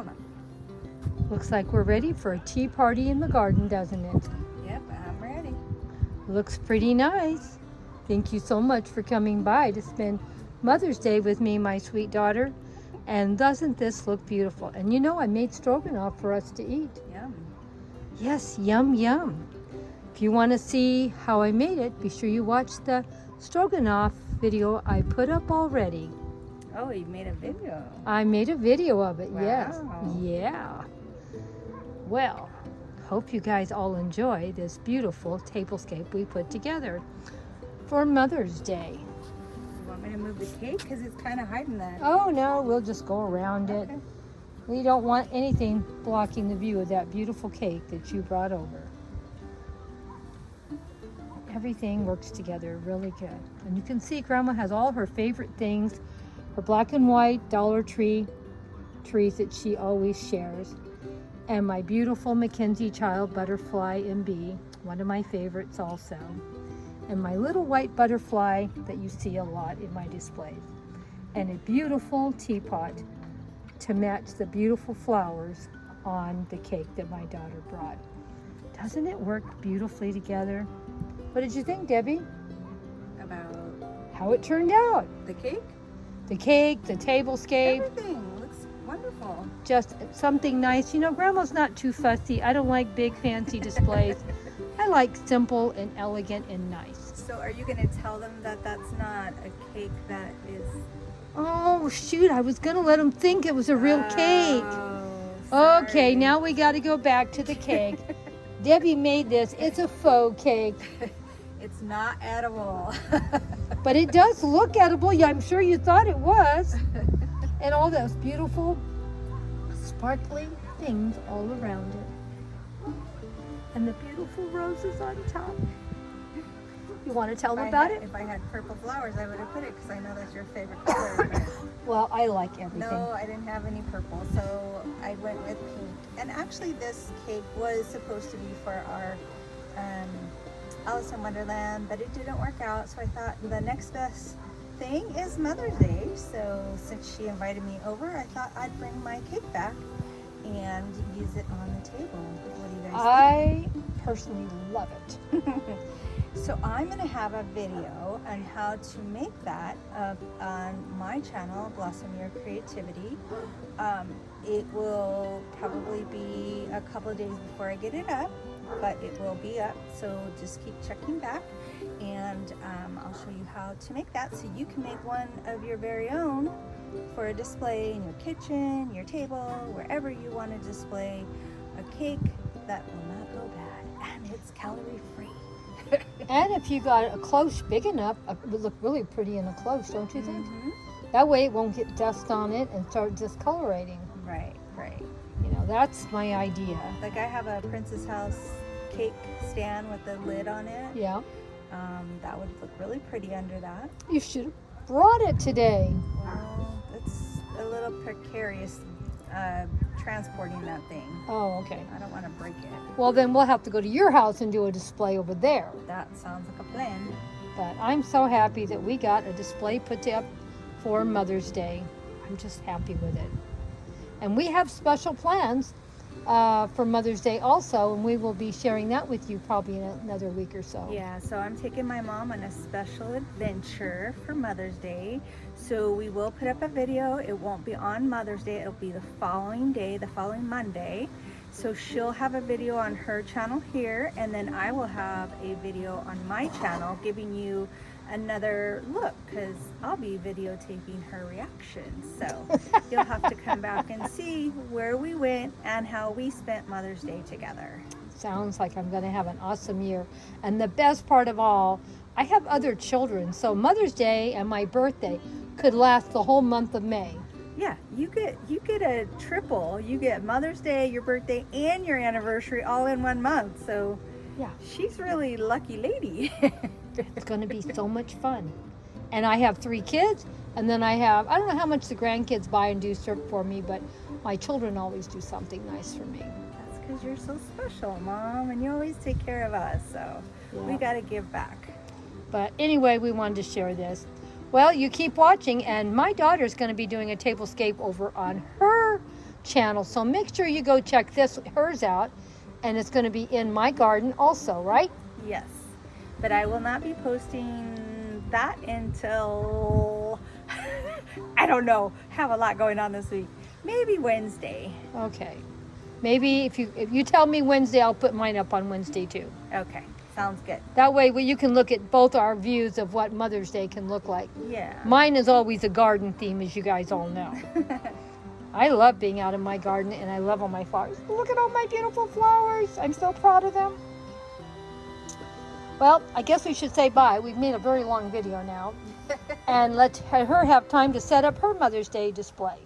on. Looks like we're ready for a tea party in the garden, doesn't it? Yep, I'm ready. Looks pretty nice. Thank you so much for coming by to spend Mother's Day with me, my sweet daughter. And doesn't this look beautiful? And you know, I made stroganoff for us to eat. Yum. Yes, yum, yum. If you want to see how I made it, be sure you watch the stroganoff video I put up already. Oh, you made a video. I made a video of it, Wow. yes. Yeah. Well, hope you guys all enjoy this beautiful tablescape we put together for Mother's Day. You want me to move the cake? Because it's kind of hiding that. Oh no, we'll just go around it. Okay. We don't want anything blocking the view of that beautiful cake that you brought over. Everything works together really good. And you can see Grandma has all her favorite things, her black and white Dollar Tree trees that she always shares, and my beautiful Mackenzie Child butterfly and bee, one of my favorites also, and my little white butterfly that you see a lot in my displays, and a beautiful teapot to match the beautiful flowers on the cake that my daughter brought. Doesn't it work beautifully together? What did you think, Debbie? About How it turned out? the cake? The cake, the tablescape, Everything looks wonderful. just something nice. You know, Grandma's not too fussy. I don't like big fancy displays. I like simple and elegant and nice. So are you going to tell them that that's not a cake that is... Oh, shoot, I was going to let them think it was a real cake. Oh, Okay, sorry. now we got to go back to the cake. Debbie made this. It's a faux cake, It's not edible. but it does look edible. Yeah, I'm sure you thought it was. And all those beautiful, sparkly things all around it. And the beautiful roses on top. You want to tell them about it? If I had purple flowers, I would have put it because I know that's your favorite color. but Well, I like everything. No, I didn't have any purple, so I went with pink. And actually, this cake was supposed to be for our Alice in Wonderland, but it didn't work out. So I thought the next best thing is Mother's Day. So since she invited me over, I thought I'd bring my cake back and use it on the table. What do you guys I personally love it. think? So I'm going to have a video on how to make that up on my channel, Blossom Your Creativity. It will probably be a couple of days before I get it up, but it will be up, so just keep checking back, and I'll show you how to make that so you can make one of your very own for a display in your kitchen, your table, wherever you want to display a cake that will not go bad, and it's calorie free. And if you got a close big enough, it would look really pretty in a close, don't you think? Mhm. That way it won't get dust on it and start discolorating. Right, right. You know, that's my idea. Like I have a Princess House cake stand with the lid on it. Yeah. That would look really pretty under that. You should have brought it today. Well, it's a little precarious transporting that thing. Oh, okay. I don't want to break it. Well, then we'll have to go to your house and do a display over there. That sounds like a plan. But I'm so happy that we got a display put up for Mother's Day. I'm just happy with it. And we have special plans for Mother's Day also, and we will be sharing that with you probably in another week or so. Yeah, so I'm taking my mom on a special adventure for Mother's Day. So we will put up a video. It won't be on Mother's Day. It'll be the following day, the following Monday. So she'll have a video on her channel here, and then I will have a video on my channel giving you another look, because I'll be videotaping her reaction. So you'll have to come back and see where we went and how we spent Mother's Day together. Sounds like I'm going to have an awesome year. And the best part of all, I have other children, so Mother's Day and my birthday could last the whole month of May. Yeah, you get a triple. You get Mother's Day, your birthday, and your anniversary all in 1 month. So Yeah. she's really lucky lady. It's going to be so much fun. And I have 3 kids, and then I don't know how much the grandkids buy and do for me, but my children always do something nice for me. That's because you're so special, Mom, and you always take care of us. So we Yeah. got to give back. But anyway, we wanted to share this. Well, you keep watching, and my daughter's going to be doing a tablescape over on her channel. So make sure you go check hers out, and it's going to be in my garden also, right? Yes, but I will not be posting that until I don't know. Have a lot going on this week. Maybe Wednesday. Okay. Maybe if you tell me Wednesday, I'll put mine up on Wednesday too. Okay, sounds good. That way you can look at both our views of what Mother's Day can look like. Yeah. Mine is always a garden theme, as you guys all know. I love being out in my garden, and I love all my flowers. Look at all my beautiful flowers. I'm so proud of them. Well, I guess we should say bye. We've made a very long video now. And let her have time to set up her Mother's Day display.